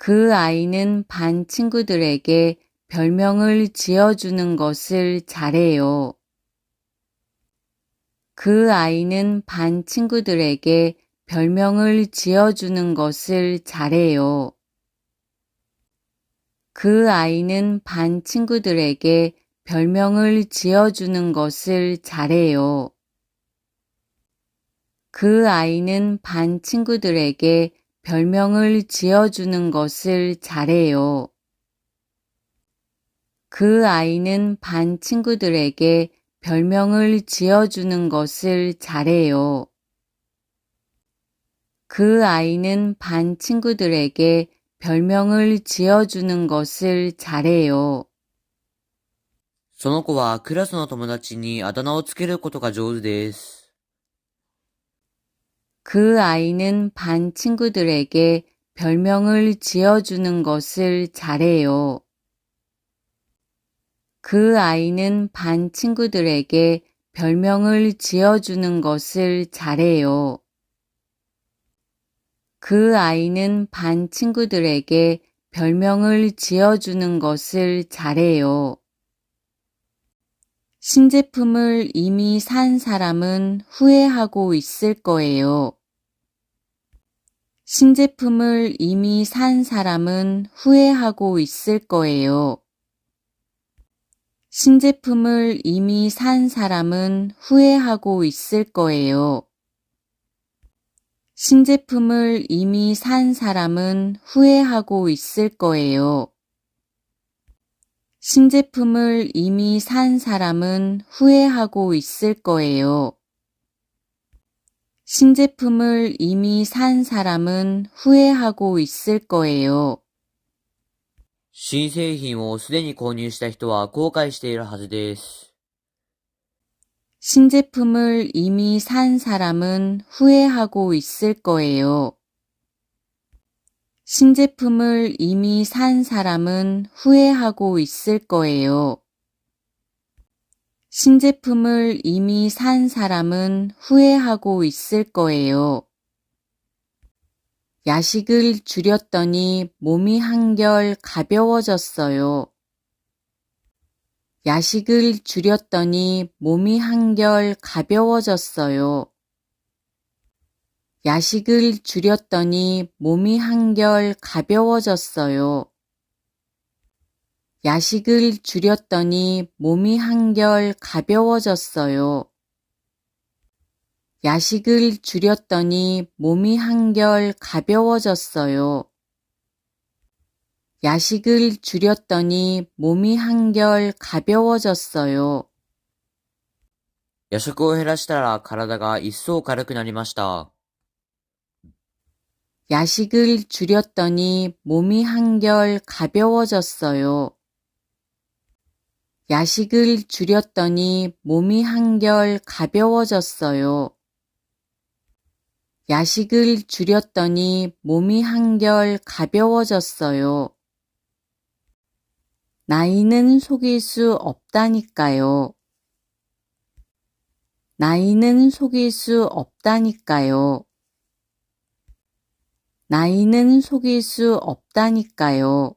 그 아이는 반 친구들에게 별명을 지어주는 것을 잘해요. 그 아이는 반 친구들에게 별명을 지어주는 것을 잘해요. 그 아이는 반 친구들에게 별명을 지어주는 것을 잘해요. 그 아이는 반 친구들에게 별명을 지어주는 것을 잘해요. 그 아이는 반 친구들에게 별명을 지어주는 것을 잘해요. 그 아이는 반 친구들에게 별명을 지어주는 것을 잘해요. その子はクラスの友達にあだ名をつけることが上手です。그 아이는 반 친구들에게 별명을 지어주는 것을 잘해요. 그 아이는 반 친구들에게 별명을 지어주는 것을 잘해요. 그 아이는 반 친구들에게 별명을 지어주는 것을 잘해요. 신제품을 이미 산 사람은 후회하고 있을 거예요. 신제품을 이미 산 사람은 후회하고 있을 거예요. 신제품을 이미 산 사람은 후회하고 있을 거예요. 신제품을 이미 산 사람은 후회하고 있을 거예요. 신제품을 이미 산 사람은 후회하고 있을 거예요. 신제품을 이미 산 사람은 후회하고 있을 거예요. 新製品をすでに購入した人は後悔しているはずです。 신제품을 이미 산 사람은 후회하고 있을 거예요. 신제품을 이미 산 사람은 후회하고 있을 거예요. 신제품을 이미 산 사람은 후회하고 있을 거예요. 야식을 줄였더니 몸이 한결 가벼워졌어요. 야식을 줄였더니 몸이 한결 가벼워졌어요. 야식을 줄였더니 몸이 한결 가벼워졌어요. 야식을 줄였더니 몸이 한결 가벼워졌어요. 야식을 줄였더니 몸이 한결 가벼워졌어요. 야식을 줄였더니 몸이 한결 가벼워졌어요. 夜食を減らしたら体が一層軽くなりました。 야식을 줄였더니 몸이 한결 가벼워졌어요. 야식을 줄였더니 몸이 한결 가벼워졌어요. 야식을 줄였더니 몸이 한결 가벼워졌어요. 나이는 속일 수 없다니까요. 나이는 속일 수 없다니까요. 나이는 속일 수 없다니까요.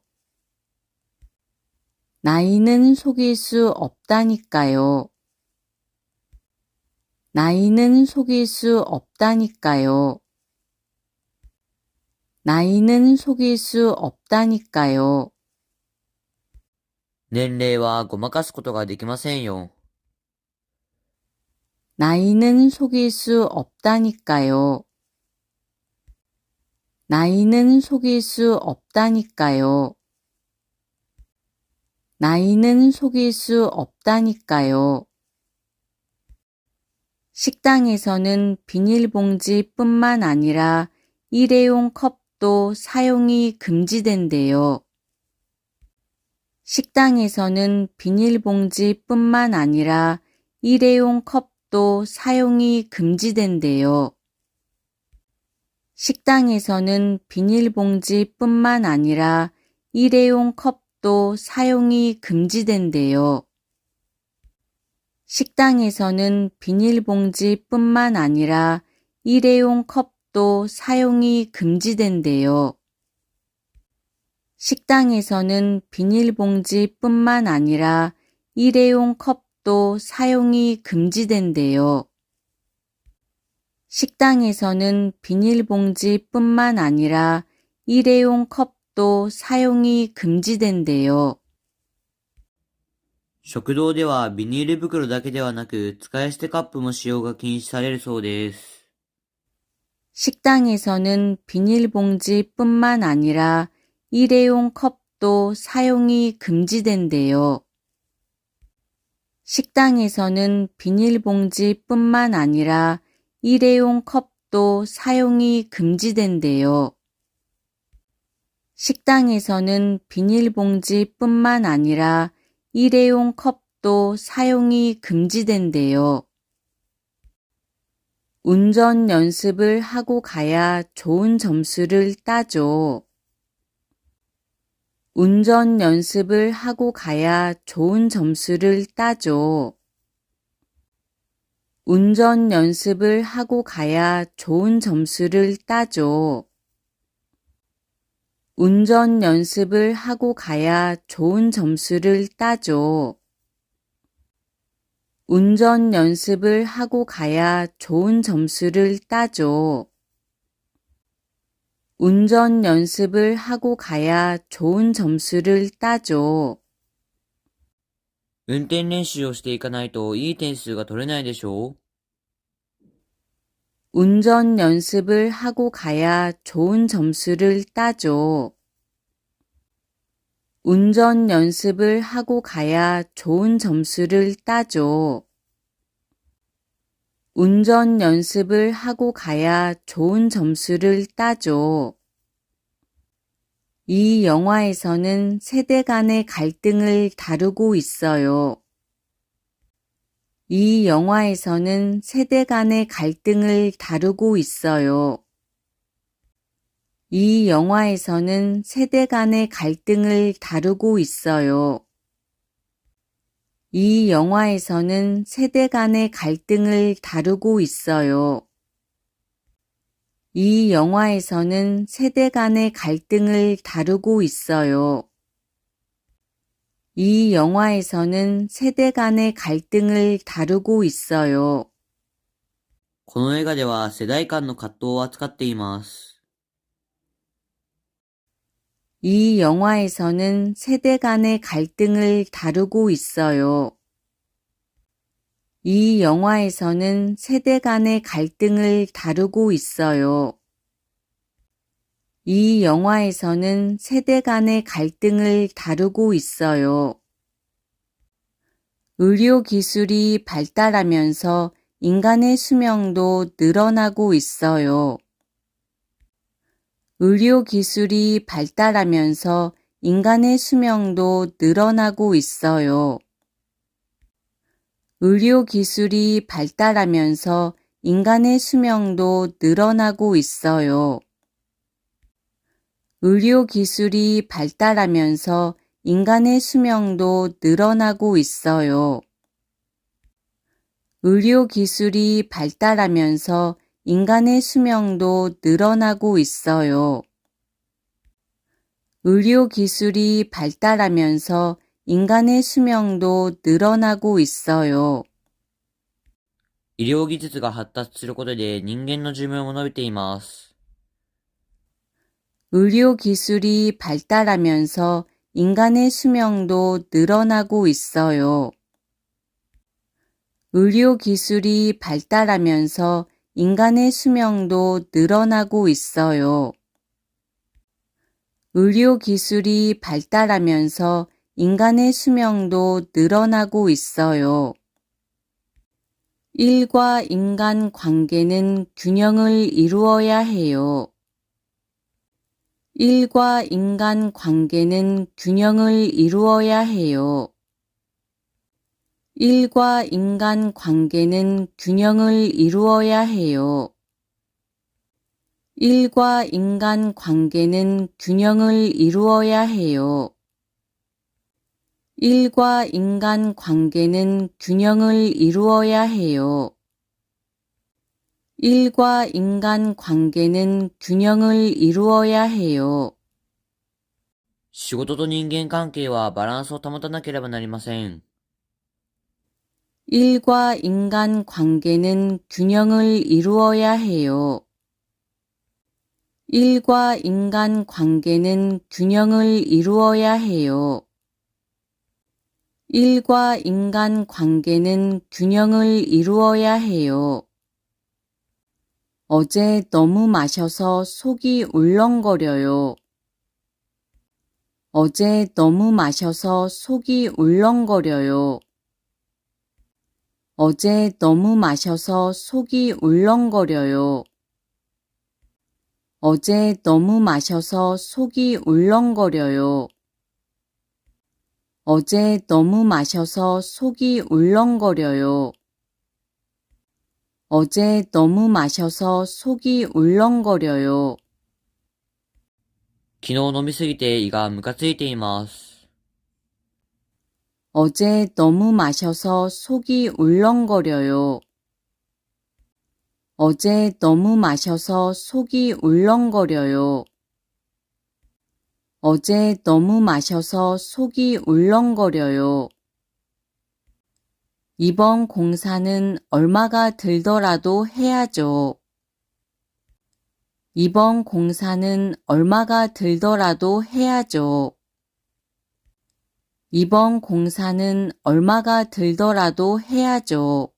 나이는 속일 수 없다니까요. 나이는 속일 수 없다니까요. 나이는 속일 수 없다니까요. 年齢はごまかすことができませんよ。 나이는 속일 수 없다니까요. 나이는 속일 수 없다니까요. 나이는 속일 수 없다니까요. 식당에서는 비닐봉지뿐만 아니라 일회용 컵도 사용이 금지된대요. 식당에서는 비닐봉지뿐만 아니라 일회용 컵도 사용이 금지된대요. 식당에서는 비닐봉지뿐만 아니라 일회용 컵도 사용이 금지된대요. 식당에서는 비닐봉지뿐만 아니라 일회용 컵도 사용이 금지된대요. 식당에서는 비닐봉지뿐만 아니라 일회용 컵도 사용이 금지된대요. 식당에서는 비닐봉지뿐만 아니라 일회용 컵도 사용이 금지된대요. 食堂ではビニール袋だけではなく、使い捨てカップも使用が禁止されるそうです。 식당에서는 비닐봉지뿐만 아니라 일회용 컵도 사용이 금지된대요. 식당에서는 비닐봉지뿐만 아니라 일회용 컵도 사용이 금지된대요. 식당에서는 비닐봉지뿐만 아니라 일회용 컵도 사용이 금지된대요. 운전 연습을 하고 가야 좋은 점수를 따죠. 운전 연습을 하고 가야 좋은 점수를 따죠. 운전 연습을 하고 가야 좋은 점수를 따죠. 운전 연습을 하고 가야 좋은 점수를 따죠. 운전 연습을 하고 가야 좋은 점수를 따죠. 운전 연습을 하고 가야 좋은 점수를 따죠. 運転練習をしていかないといい点数が取れないでしょう? 운전 연습을 하고 가야 좋은 점수를 따죠. 운전 연습을 하고 가야 좋은 점수를 따죠. 운전 연습을 하고 가야 좋은 점수를 따죠. 이 영화에서는 세대 간의 갈등을 다루고 있어요. 이 영화에서는 세대 간의 갈등을 다루고 있어요. 이 영화에서는 세대 간의 갈등을 다루고 있어요. 이 영화에서는 세대 간의 갈등을 다루고 있어요. 이 영화에서는 세대 간의 갈등을 다루고 있어요. 이 영화에서는 세대 간의 갈등을 다루고 있어요. この映画では世代間の葛藤を扱っています。 이 영화에서는 세대 간의 갈등을 다루고 있어요. 이 영화에서는 세대 간의 갈등을 다루고 있어요. 이 영화에서는 세대 간의 갈등을 다루고 있어요. 의료 기술이 발달하면서 인간의 수명도 늘어나고 있어요. 의료 기술이 발달하면서 인간의 수명도 늘어나고 있어요. 의료 기술이 발달하면서 인간의 수명도 늘어나고 있어요. 의료 기술이 발달하면서 인간의 수명도 늘어나고 있어요. 의료 기술이 발달하면서 인간의 수명도 늘어나고 있어요. 의료 기술이 발달하면서 인간의 수명도 늘어나고 있어요. 医療技術が発達することで人間の寿命も伸びています。 의료 기술이 발달하면서 인간의 수명도 늘어나고 있어요. 의료 기술이 발달하면서 인간의 수명도 늘어나고 있어요. 의료 기술이 발달하면서 인간의 수명도 늘어나고 있어요. 일과 인간 관계는 균형을 이루어야 해요. 일과 인간 관계는 균형을 이루어야 해요. 일과 인간 관계는 균형을 이루어야 해요. 일과 인간 관계는 균형을 이루어야 해요. 일과 인간 관계는 균형을 이루어야 해요. 일과 인간 관계는 균형을 이루어야 해요. 仕事と人間関係はバランスを保たなければなりません。 일과 인간 관계는 균형을 이루어야 해요. 일과 인간 관계는 균형을 이루어야 해요. 일과 인간 관계는 균형을 이루어야 해요. 어제 너무 마셔서 속이 울렁거려요. 어제 너무 마셔서 속이 울렁거려요. 어제 너무 마셔서 속이 울렁거려요. 어제 너무 마셔서 속이 울렁거려요. 어제 너무 마셔서 속이 울렁거려요. 어제 너무 마셔서 속이 울렁거려요. 昨日飲みすぎて胃がムカついています。 어제 너무 마셔서 속이 울렁거려요. 어제 너무 마셔서 속이 울렁거려요. 어제 너무 마셔서 속이 울렁거려요. 이번 공사는 얼마가 들더라도 해야죠. 이번 공사는 얼마가 들더라도 해야죠. 이번 공사는 얼마가 들더라도 해야죠.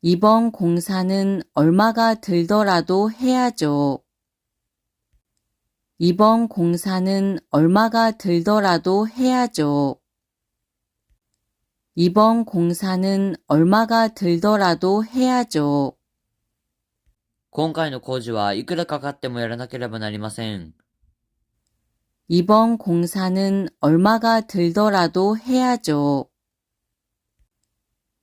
이번 공사는 얼마가 들더라도 해야죠. 이번 공사는 얼마가 들더라도 해야죠. 이번 공사는 얼마가 들더라도 해야죠. 今回の工事はいくらかかってもやらなければなりません。 이번 공사는 얼마가 들더라도 해야죠.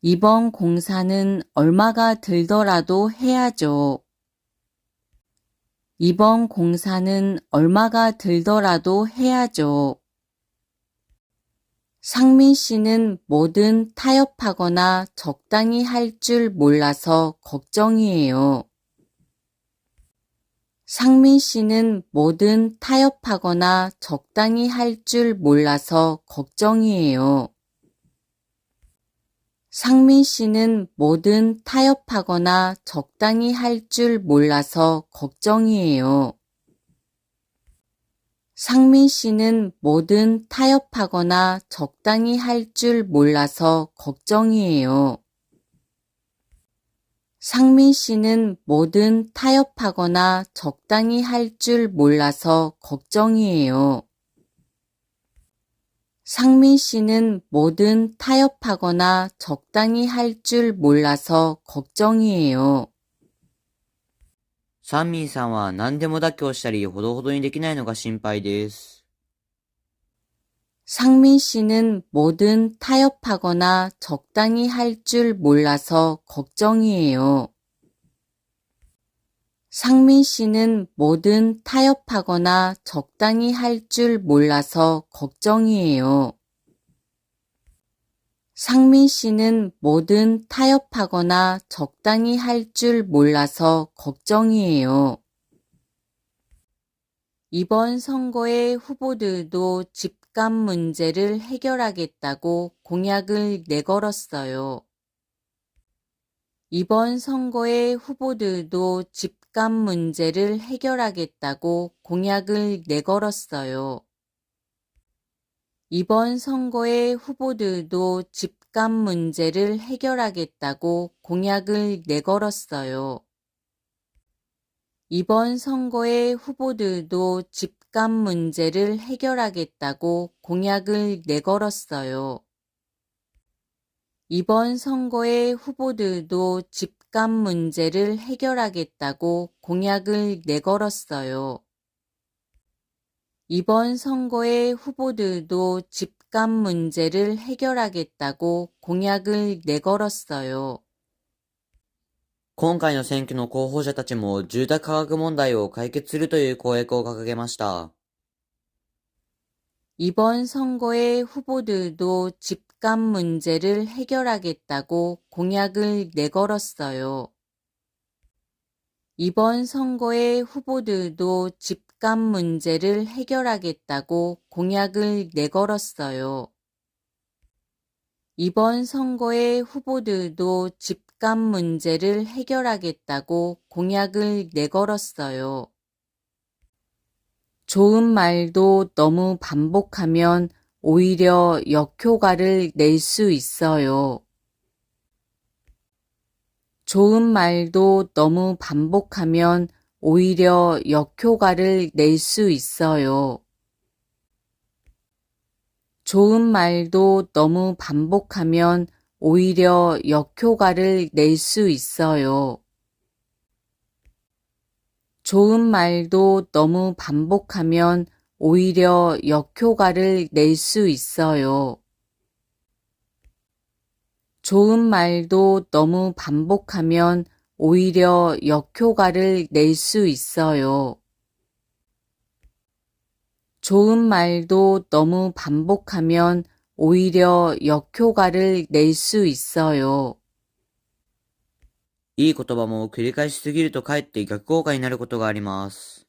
이번 공사는 얼마가 들더라도 해야죠. 이번 공사는 얼마가 들더라도 해야죠. 상민 씨는 뭐든 타협하거나 적당히 할 줄 몰라서 걱정이에요. 상민 씨는 뭐든 타협하거나 적당히 할 줄 몰라서 걱정이에요. 상민 씨는 뭐든 타협하거나 적당히 할 줄 몰라서 걱정이에요. 상민 씨는 뭐든 타협하거나 적당히 할 줄 몰라서 걱정이에요. 상민 씨는 뭐든 타협하거나 적당히 할 줄 몰라서 걱정이에요. 상민 씨는 뭐든 타협하거나 적당히 할 줄 몰라서 걱정이에요. サンミンさんは何でも妥協したりほどほどにできないのが心配です。 상민 씨는 뭐든 타협하거나 적당히 할 줄 몰라서 걱정이에요. 상민 씨는 뭐든 타협하거나 적당히 할 줄 몰라서 걱정이에요. 상민 씨는 뭐든 타협하거나 적당히 할 줄 몰라서 걱정이에요. 이번 선거의 후보들도 집값 문제를 해결하겠다고 공약을 내걸었어요. 이번 선거의 후보들도 집값 문제를 해결하겠다고 공약을 내걸었어요. 이번 선거의 후보들도 집값 문제를 해결하겠다고 공약을 내걸었어요. 이번 선거의 후보들도 집값 문제를 해결하겠다고 공약을 내걸었어요. 이번 선거의 후보들도 집값 문제를 해결하겠다고 공약을 내걸었어요. 이번 선거의 후보들도 집값 문제를 해결하겠다고 공약을 내걸었어요. 今回の選挙の候補者たちも住宅価格問題を解決するという公約を掲げました。 이번 선거의 후보들도 집값 문제를 해결하겠다고 공약을 내걸었어요. 이번 선거의 후보들도 집값 집값 문제를 해결하겠다고 공약을 내걸었어요. 이번 선거의 후보들도 집값 문제를 해결하겠다고 공약을 내걸었어요. 좋은 말도 너무 반복하면 오히려 역효과를 낼 수 있어요. 좋은 말도 너무 반복하면 오히려 역효과를 낼 수 있어요. 좋은 말도 너무 반복하면 오히려 역효과를 낼 수 있어요. 좋은 말도 너무 반복하면 오히려 역효과를 낼 수 있어요. 좋은 말도 너무 반복하면 오히려 역효과를 낼 수 있어요. 좋은 말도 너무 반복하면 오히려 역효과를 낼 수 있어요. いい言葉も繰り返しすぎるとかえって逆効果になることがあります。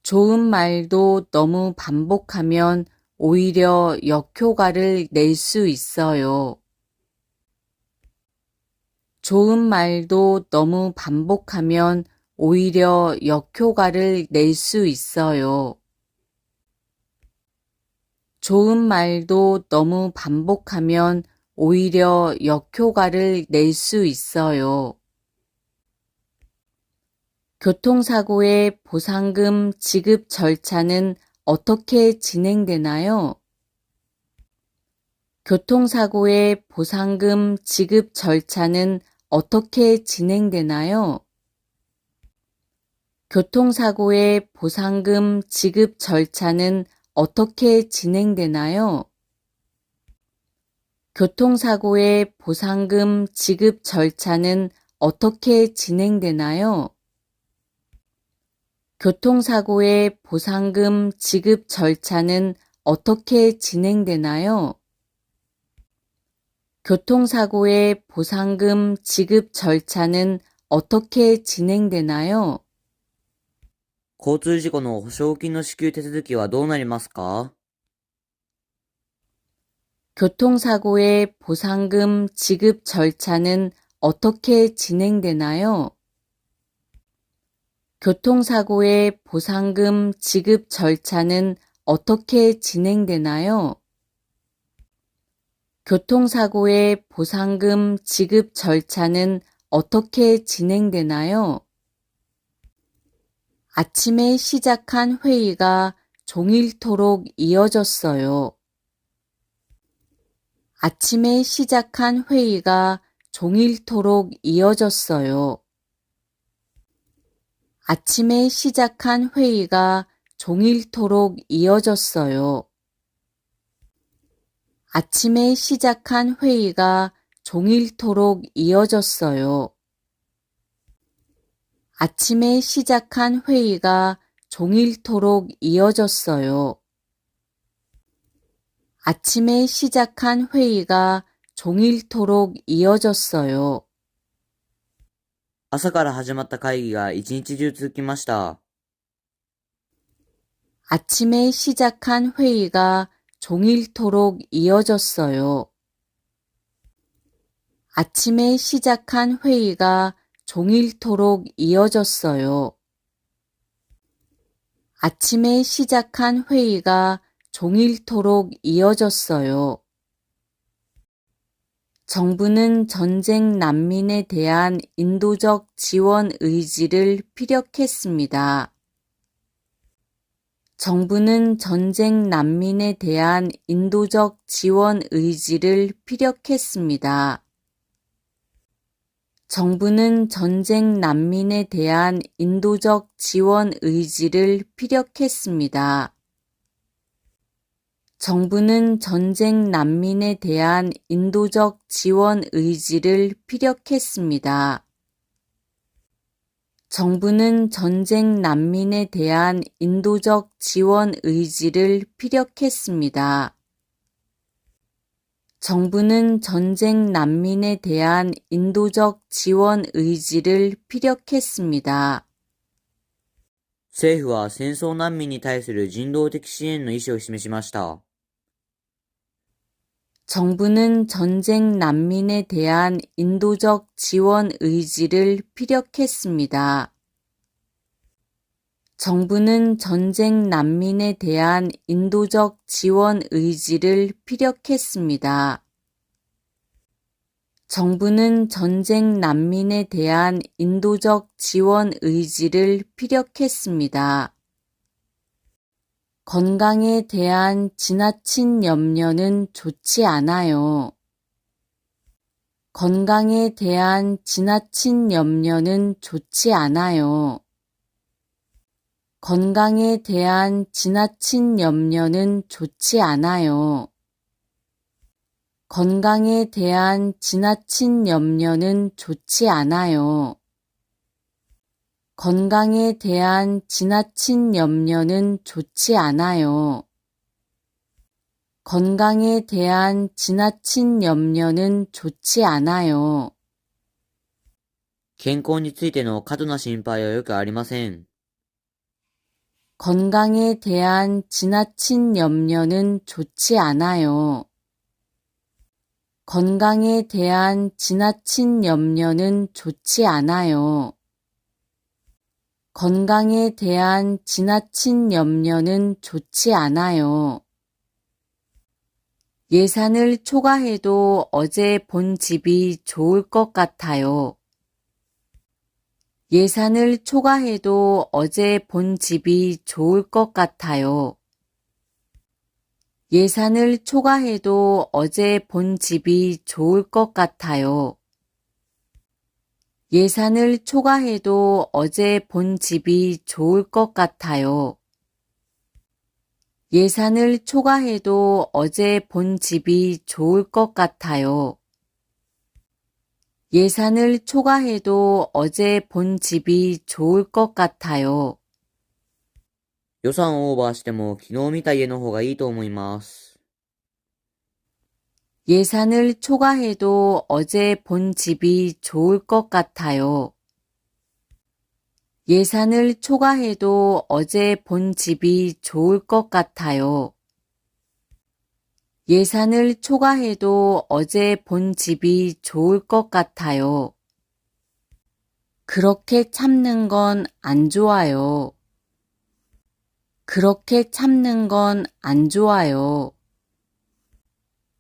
좋은 말도 너무 반복하면 오히려 역효과를 낼 수 있어요. 좋은 말도 너무 반복하면 오히려 역효과를 낼 수 있어요. 좋은 말도 너무 반복하면 오히려 역효과를 낼 수 있어요. 교통사고의 보상금 지급 절차는 어떻게 진행되나요? 교통사고의 보상금 지급 절차는 어떻게 진행되나요? 교통사고의 보상금 지급 절차는 어떻게 진행되나요? 교통사고의 보상금 지급 절차는 어떻게 진행되나요? 교통사고의 보상금 지급 절차는 어떻게 진행되나요? 교통사고의 보상금 지급 절차는 어떻게 진행되나요? 交通事故の保証金の支給手続きはどうなりますか？ 교통사고의 보상금 지급 절차는 어떻게 진행되나요? 교통사고의 보상금 지급 절차는 어떻게 진행되나요? 교통사고의 보상금 지급 절차는 어떻게 진행되나요? 아침에 시작한 회의가 종일토록 이어졌어요. 아침에 시작한 회의가 종일토록 이어졌어요. 아침에 시작한 회의가 종일토록 이어졌어요. 아침에 시작한 회의가 종일토록 이어졌어요. 아침에 시작한 회의가 종일토록 이어졌어요. 아침에 시작한 회의가 종일토록 이어졌어요. 朝から始まった会議が一日中続きました。 아침에 시작한 회의가 종일토록 이어졌어요. 아침에 시작한 회의가 종일토록 이어졌어요. 아침에 시작한 회의가 종일토록 이어졌어요. 정부는 전쟁 난민에 대한 인도적 지원 의지를 피력했습니다. 정부는 전쟁 난민에 대한 인도적 지원 의지를 피력했습니다. 정부는 전쟁 난민에 대한 인도적 지원 의지를 피력했습니다. 정부는 전쟁 난민에 대한 인도적 지원 의지를 피력했습니다. 정부는 전쟁 난민에 대한 인도적 지원 의지를 피력했습니다. 정부는 전쟁 난민에 대한 인도적 지원 의지를 피력했습니다. 政府は戦争難民に対する人道的支援の意思を示しました。정부는 전쟁 난민에 대한 인도적 지원 의지를 피력했습니다. 정부는 전쟁 난민에 대한 인도적 지원 의지를 피력했습니다. 정부는 전쟁 난민에 대한 인도적 지원 의지를 피력했습니다. 건강에 대한 지나친 염려는 좋지 않아요. 건강에 대한 지나친 염려는 좋지 않아요. 건강에 대한 지나친 염려는 좋지 않아요. 건강에 대한 지나친 염려는 좋지 않아요. 건강에 대한 지나친 염려는 좋지 않아요. 건강에 대한 지나친 염려는 좋지 않아요. 健康についての過度な心配はよくありません。 건강에 대한 지나친 염려는 좋지 않아요. 건강에 대한 지나친 염려는 좋지 않아요. 건강에 대한 지나친 염려는 좋지 않아요. 예산을 초과해도 어제 본 집이 좋을 것 같아요. 예산을 초과해도 어제 본 집이 좋을 것 같아요. 예산을 초과해도 어제 본 집이 좋을 것 같아요. 예산을 초과해도 어제 본 집이 좋을 것 같아요. 예산을 초과해도 어제 본 집이 좋을 것 같아요. 예산을 초과해도 어제 본 집이 좋을 것 같아요. 予算をオーバーしても昨日見た家の方がいいと思います。 예산을 초과해도 어제 본 집이 좋을 것 같아요. 예산을 초과해도 어제 본 집이 좋을 것 같아요. 예산을 초과해도 어제 본 집이 좋을 것 같아요. 그렇게 참는 건 안 좋아요. 그렇게 참는 건 안 좋아요.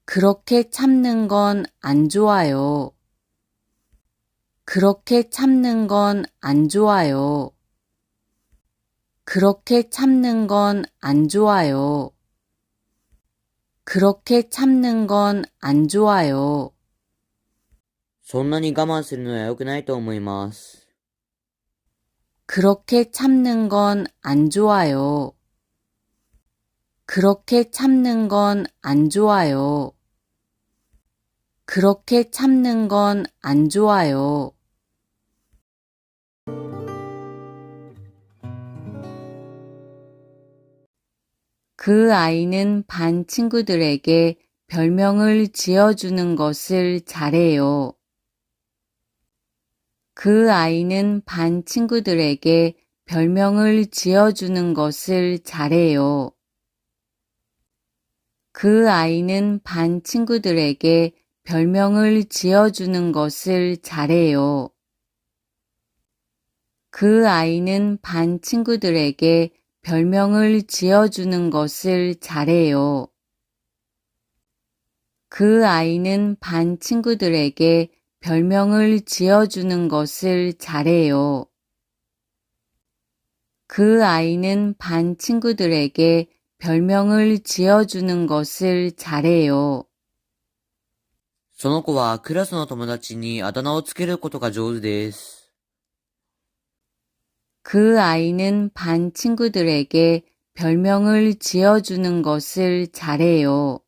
그렇게 참는 건 안 좋아요. 그렇게 참는 건 안 좋아요. 그렇게 참는 건 안 좋아요. 그렇게 참는 건 안 좋아요. そんなに我慢するのは良くないと思います。 그렇게 참는 건 안 좋아요. 그렇게 참는 건 안 좋아요. 그렇게 참는 건 안 좋아요. 그 아이는 반 친구들에게 별명을 지어주는 것을 잘해요. 그 아이는 반 친구들에게 별명을 지어주는 것을 잘해요. 그 아이는 반 친구들에게 별명을 지어주는 것을 잘해요. 그 아이는 반 친구들에게 별명을 지어주는 것을 잘해요. 그 아이는 반 친구들에게 별명을 지어주는 것을 잘해요. 그 아이는 반 친구들에게 별명을 지어주는 것을 잘해요. その子はクラスの友達にあだ名をつけることが上手です。 그 아이는 반 친구들에게 별명을 지어주는 것을 잘해요.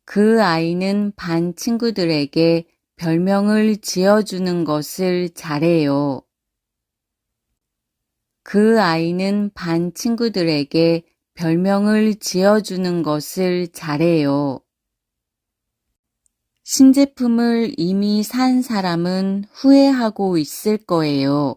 그 아이는 반 친구들에게 별명을 지어주는 것을 잘해요. 그 아이는 반 친구들에게 별명을 지어주는 것을 잘해요. 신제품을 이미 산 사람은 후회하고 있을 거예요.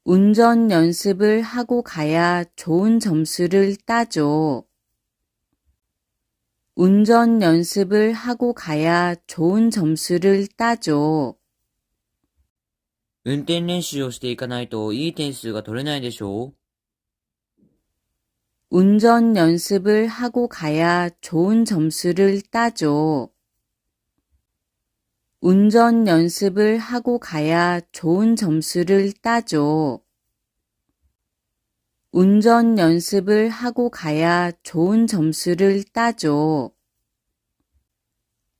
운전 연습을 하고 가야 좋은 점수를 따죠. 운전 연습을 하고 가야 좋은 점수를 따죠. 運転練習をしていかないといい点数が取れないでしょう。 운전 연습을 하고 가야 좋은 점수를 따죠. 운전 연습을 하고 가야 좋은 점수를 따죠. 운전 연습을 하고 가야 좋은 점수를 따죠.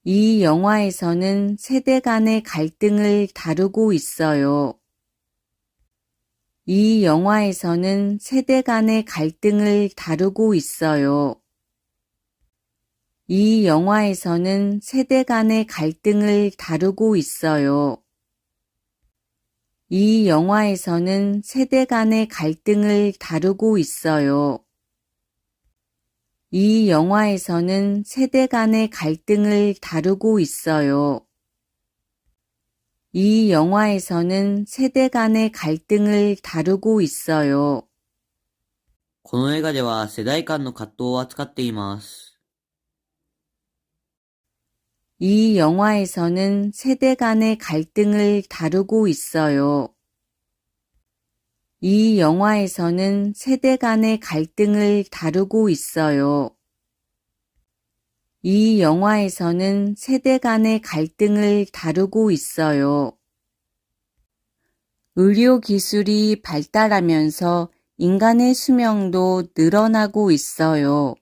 이 영화에서는 세대 간의 갈등을 다루고 있어요. 이 영화에서는 세대 간의 갈등을 다루고 있어요. 이 영화에서는 세대 간의 갈등을 다루고 있어요. 이 영화에서는 세대 간의 갈등을 다루고 있어요. 이 영화에서는 세대 간의 갈등을 다루고 있어요. 이 영화에서는 세대 간의 갈등을 다루고 있어요. この映画では世代間の葛藤を扱っています。 이 영화에서는 세대 간의 갈등을 다루고 있어요. 이 영화에서는 세대 간의 갈등을 다루고 있어요. 이 영화에서는 세대 간의 갈등을 다루고 있어요. 의료 기술이 발달하면서 인간의 수명도 늘어나고 있어요.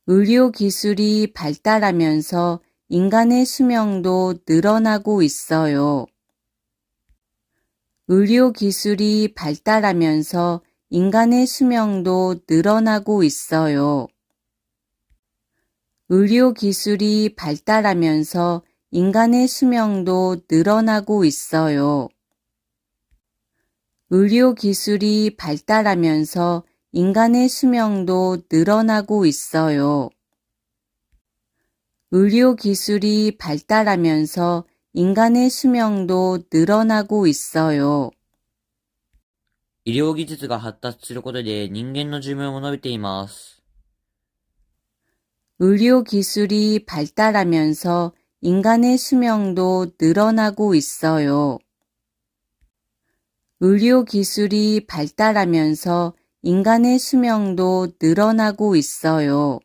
의료 기술이 발달하면서 인간의 수명도 늘어나고 있어요. 의료 기술이 발달하면서 인간의 수명도 늘어나고 있어요. 의료 기술이 발달하면서 인간의 수명도 늘어나고 있어요. 의료 기술이 발달하면서 인간의 수명도 늘어나고 있어요. 의료 기술이 발달하면서 인간의 수명도 늘어나고 있어요. 医療技術が発達することで人間の寿命も伸びています。 의료 기술이 발달하면서 인간의 수명도 늘어나고 있어요. 의료 기술이 발달하면서 인간의 수명도 늘어나고 있어요.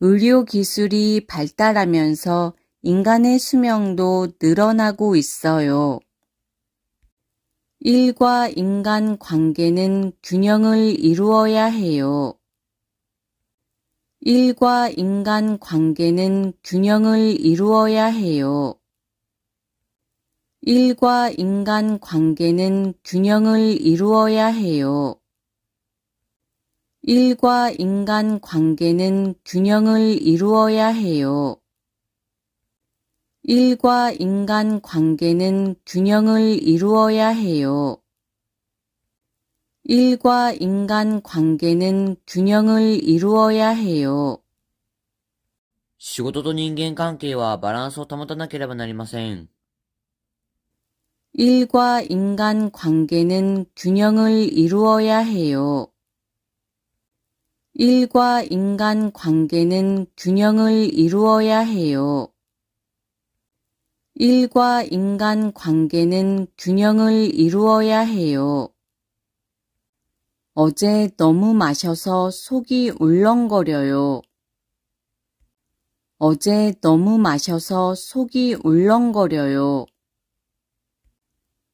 의료 기술이 발달하면서 인간의 수명도 늘어나고 있어요. 일과 인간 관계는 균형을 이루어야 해요. 일과 인간 관계는 균형을 이루어야 해요. 일과 인간 관계는 균형을 이루어야 해요. 일과 인간 관계는 균형을 이루어야 해요. 일과 인간 관계는 균형을 이루어야 해요. 일과 인간 관계는 균형을 이루어야 해요. 仕事と人間関係はバランスを保たなければなりません。 일과 인간 관계는 균형을 이루어야 해요. 일과 인간 관계는 균형을 이루어야 해요. 일과 인간 관계는 균형을 이루어야 해요. 어제 너무 마셔서 속이 울렁거려요. 어제 너무 마셔서 속이 울렁거려요.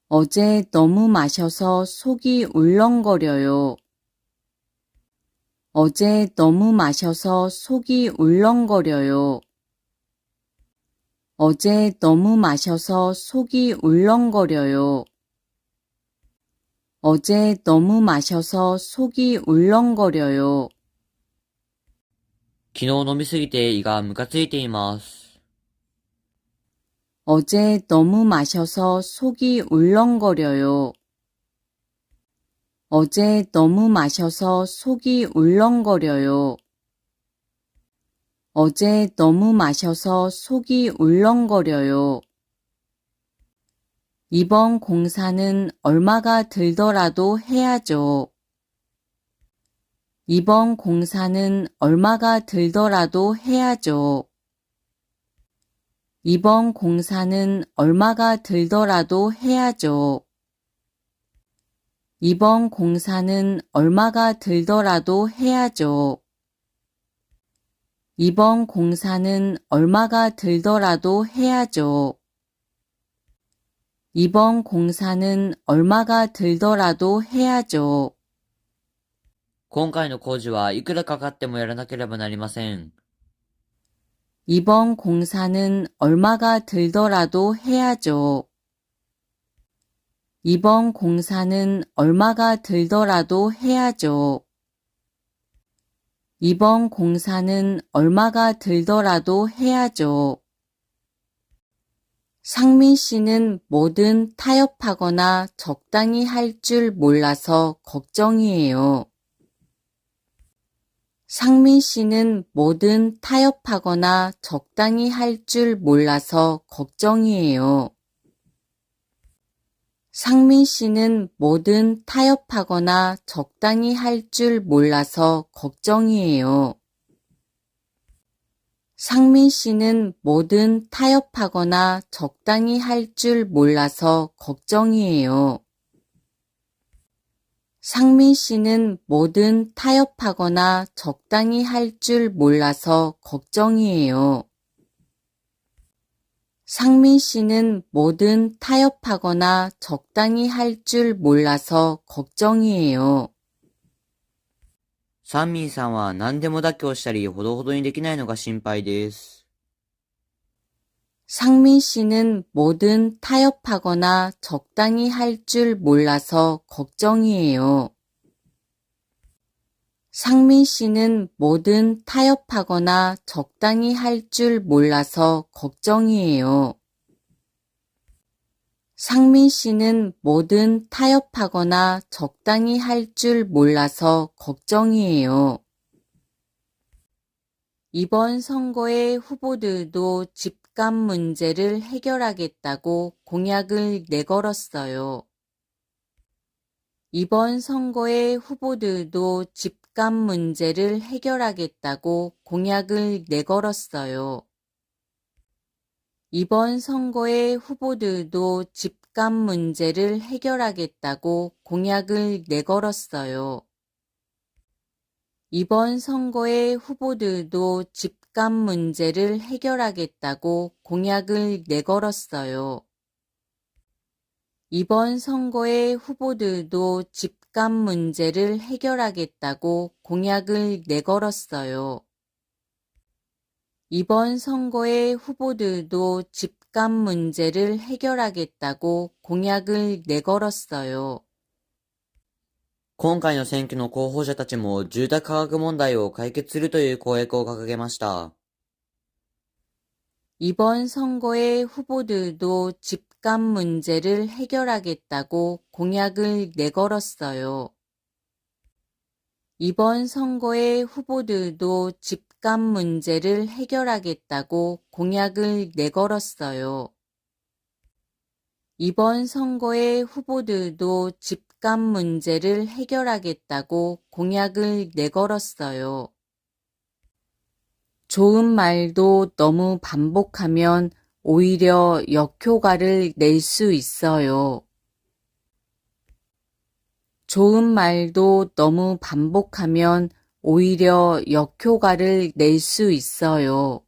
어제 너무 마셔서 속이 울렁거려요. 어제 너무 마셔서 속이 울렁거려요. 어제 너무 마셔서 속이 울렁거려요. 어제 너무 마셔서 속이 울렁거려요. 昨日飲みすぎて胃がムカついています。 어제 너무 마셔서 속이 울렁거려요. 어제 너무 마셔서 속이 울렁거려요. 어제 너무 마셔서 속이 울렁거려요. 이번 공사는 얼마가 들더라도 해야죠. 이번 공사는 얼마가 들더라도 해야죠. 이번 공사는 얼마가 들더라도 해야죠. 이번 공사는 얼마가 들더라도 해야죠. 이번 공사는 얼마가 들더라도 해야죠. 이번 공사는 얼마가 들더라도 해야죠. 今回の工事はいくらかかってもやらなければなりません。 이번 공사는 얼마가 들더라도 해야죠. 이번 공사는 얼마가 들더라도 해야죠. 이번 공사는 얼마가 들더라도 해야죠. 상민 씨는 뭐든 타협하거나 적당히 할 줄 몰라서 걱정이에요. 상민 씨는 뭐든 타협하거나 적당히 할 줄 몰라서 걱정이에요. 상민 씨는 뭐든 타협하거나 적당히 할 줄 몰라서 걱정이에요. 상민 씨는 뭐든 타협하거나 적당히 할 줄 몰라서 걱정이에요. 상민 씨는 뭐든 타협하거나 적당히 할 줄 몰라서 걱정이에요. 상민 씨는 뭐든 타협하거나 적당히 할 줄 몰라서 걱정이에요. サンミンさんは何でも妥協したりほどほどにできないのが心配です。 상민 씨는 뭐든 타협하거나 적당히 할 줄 몰라서 걱정이에요. 상민 씨는 뭐든 타협하거나 적당히 할 줄 몰라서 걱정이에요. 상민 씨는 뭐든 타협하거나 적당히 할 줄 몰라서 걱정이에요. 이번 선거의 후보들도 집값 문제를 해결하겠다고 공약을 내걸었어요. 이번 선거의 후보들도 집값 문제를 해결하겠다고 공약을 내걸었어요. 이번 선거의 후보들도 집값 문제를 해결하겠다고 공약을 내걸었어요. 이번 선거의 후보들도 집값 문제를 해결하겠다고 공약을 내걸었어요. 이번 선거의 후보들도 집값 문제를 해결하겠다고 공약을 내걸었어요. 이번 선거의 후보들도 집값 문제를 해결하겠다고 공약을 내걸었어요. 今回の選挙の候補者たちも住宅価格問題を解決するという公約を掲げました。 이번 선거의 후보들도 집값 문제를 해결하겠다고 공약을 내걸었어요. 이번 선거의 후보들도 집값 문제를 해결하겠다고 공약을 내걸었어요. 이번 선거의 후보들도 집값 문제를 해결하겠다고 공약을 내걸었어요. 좋은 말도 너무 반복하면 오히려 역효과를 낼 수 있어요. 좋은 말도 너무 반복하면 오히려 역효과를 낼 수 있어요.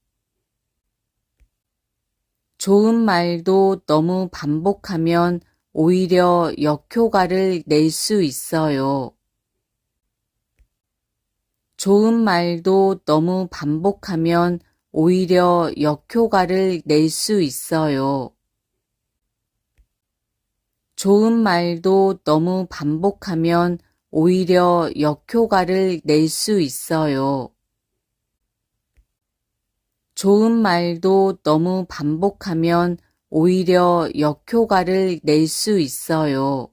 좋은 말도 너무 반복하면 오히려 역효과를 낼 수 있어요. 좋은 말도 너무 반복하면 오히려 역효과를 낼 수 있어요. 좋은 말도 너무 반복하면 오히려 역효과를 낼 수 있어요. 좋은 말도 너무 반복하면 오히려 역효과를 낼 수 있어요.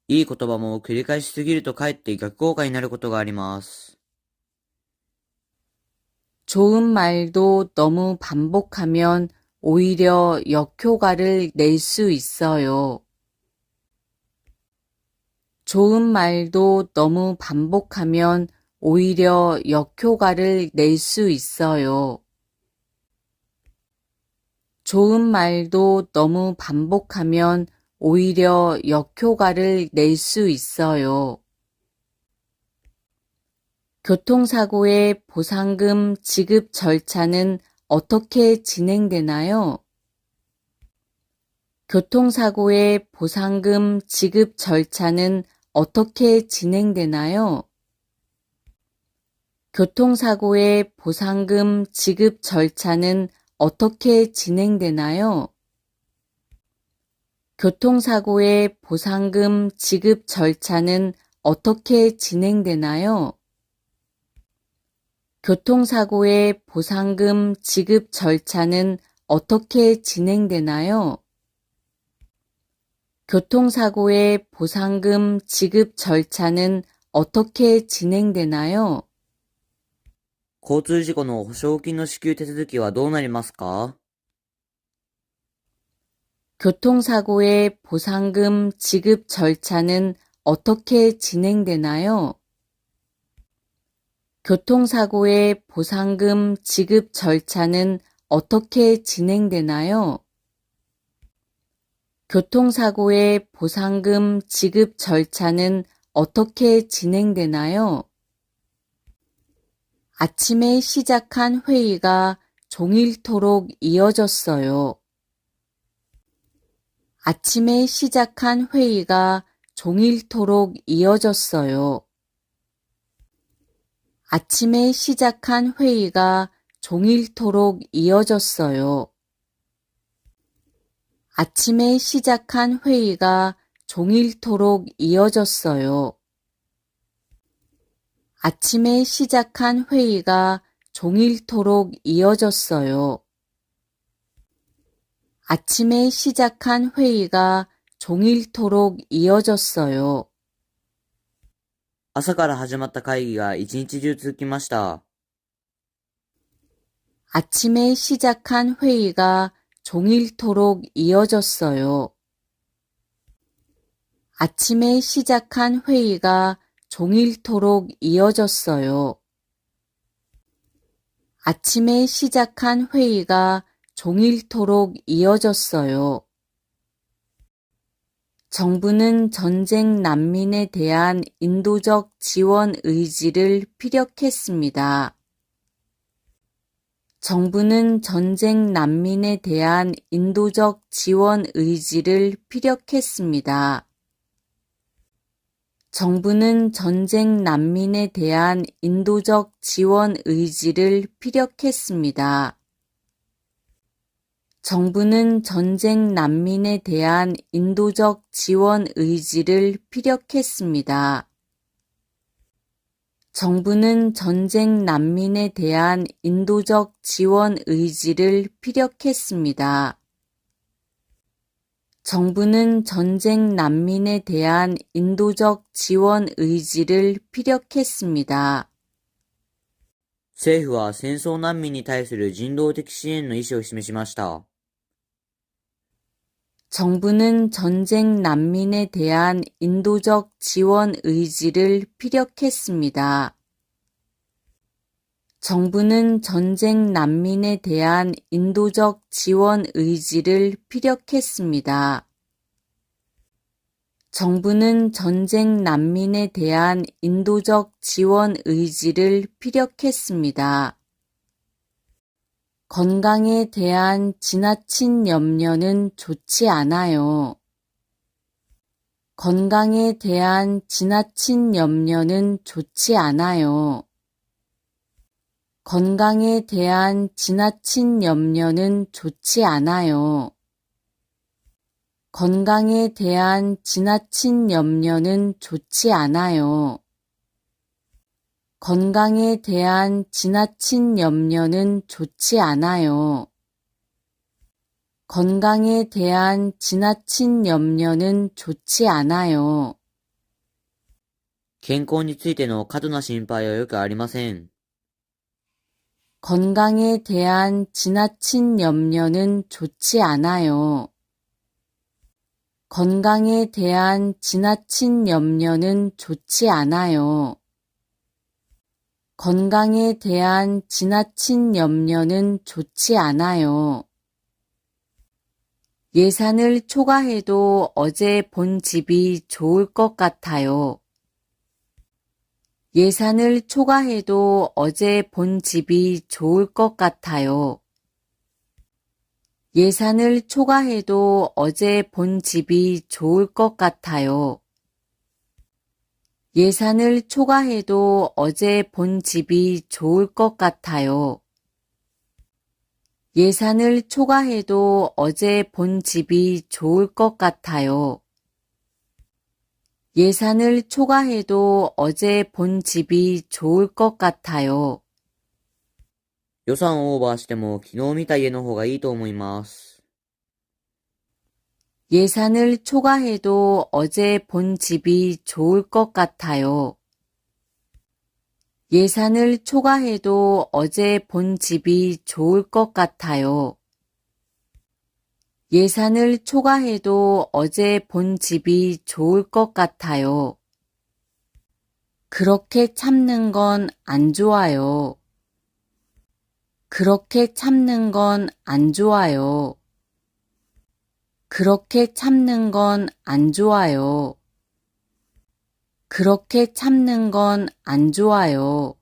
いい言葉も繰り返しすぎるとかえって逆効果になることがあります。 좋은 말도 너무 반복하면 오히려 역효과를 낼 수 있어요. 좋은 말도 너무 반복하면 오히려 역효과를 낼 수 있어요. 좋은 말도 너무 반복하면 오히려 역효과를 낼 수 있어요. 교통사고의 보상금 지급 절차는 어떻게 진행되나요? 교통사고의 보상금 지급 절차는 어떻게 진행되나요? 교통사고의 보상금 지급 절차는 어떻게 진행되나요? 교통사고의 보상금 지급 절차는 어떻게 진행되나요? 교통사고의 보상금 지급 절차는 어떻게 진행되나요? 교통사고의 보상금 지급 절차는 어떻게 진행되나요? 交通事故の保証金の支給手続きはどうなりますか？ 교통사고의 보상금 지급 절차는 어떻게 진행되나요? 교통사고의 보상금 지급 절차는 어떻게 진행되나요? 교통사고의 보상금 지급 절차는 어떻게 진행되나요? 아침에 시작한 회의가 종일토록 이어졌어요. 아침에 시작한 회의가 종일토록 이어졌어요. 아침에 시작한 회의가 종일토록 이어졌어요. 아침에 시작한 회의가 종일토록 이어졌어요. 아침에 시작한 회의가 종일토록 이어졌어요. 아침에 시작한 회의가 종일토록 이어졌어요. 朝から始まった会議が一日中続きました。 아침에 시작한 회의가 종일토록 이어졌어요. 아침에 시작한 회의가 종일토록 이어졌어요. 아침에 시작한 회의가 종일토록 이어졌어요. 정부는 전쟁 난민에 대한 인도적 지원 의지를 피력했습니다. 정부는 전쟁 난민에 대한 인도적 지원 의지를 피력했습니다. 정부는 전쟁 난민에 대한 인도적 지원 의지를 피력했습니다. 정부는 전쟁 난민에 대한 인도적 지원 의지를 피력했습니다. 정부는 전쟁 난민에 대한 인도적 지원 의지를 피력했습니다. 정부는 전쟁 난민에 대한 인도적 지원 의지를 피력했습니다. 政府は戦争難民に対する人道的支援の意思を示しました。 정부는 전쟁 난민에 대한 인도적 지원 의지를 피력했습니다. 정부는 전쟁 난민에 대한 인도적 지원 의지를 피력했습니다. 정부는 전쟁 난민에 대한 인도적 지원 의지를 피력했습니다. 건강에 대한 지나친 염려는 좋지 않아요. 건강에 대한 지나친 염려는 좋지 않아요. 건강에 대한 지나친 염려는 좋지 않아요. 건강에 대한 지나친 염려는 좋지 않아요. 건강에 대한 지나친 염려는 좋지 않아요. 건강에 대한 지나친 염려는 좋지 않아요. 健康についての過度な心配はよくありません。 건강에 대한 지나친 염려는 좋지 않아요. 건강에 대한 지나친 염려는 좋지 않아요. 건강에 대한 지나친 염려는 좋지 않아요. 예산을 초과해도 어제 본 집이 좋을 것 같아요. 예산을 초과해도 어제 본 집이 좋을 것 같아요. 예산을 초과해도 어제 본 집이 좋을 것 같아요. 예산을 초과해도 어제 본 집이 좋을 것 같아요. 예산을 초과해도 어제 본 집이 좋을 것 같아요. 예산을 초과해도 어제 본 집이 좋을 것 같아요. 予算をオーバーしても昨日見た家の方がいいと思います。 예산을 초과해도 어제 본 집이 좋을 것 같아요. 예산을 초과해도 어제 본 집이 좋을 것 같아요. 예산을 초과해도 어제 본 집이 좋을 것 같아요. 그렇게 참는 건 안 좋아요. 그렇게 참는 건 안 좋아요. 그렇게 참는 건 안 좋아요. 그렇게 참는 건 안 좋아요.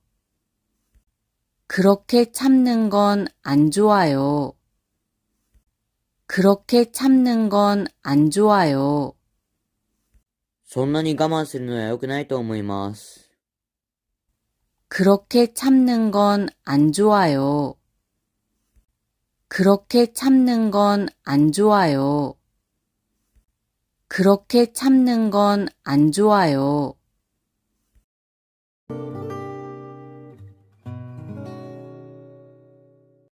그렇게 참는 건 안 좋아요. 그렇게 참는 건 안 좋아요. そんなに我慢するのは良くないと思います。 그렇게 참는 건 안 좋아요. 그렇게 참는 건 안 좋아요. 그렇게 참는 건 안 좋아요.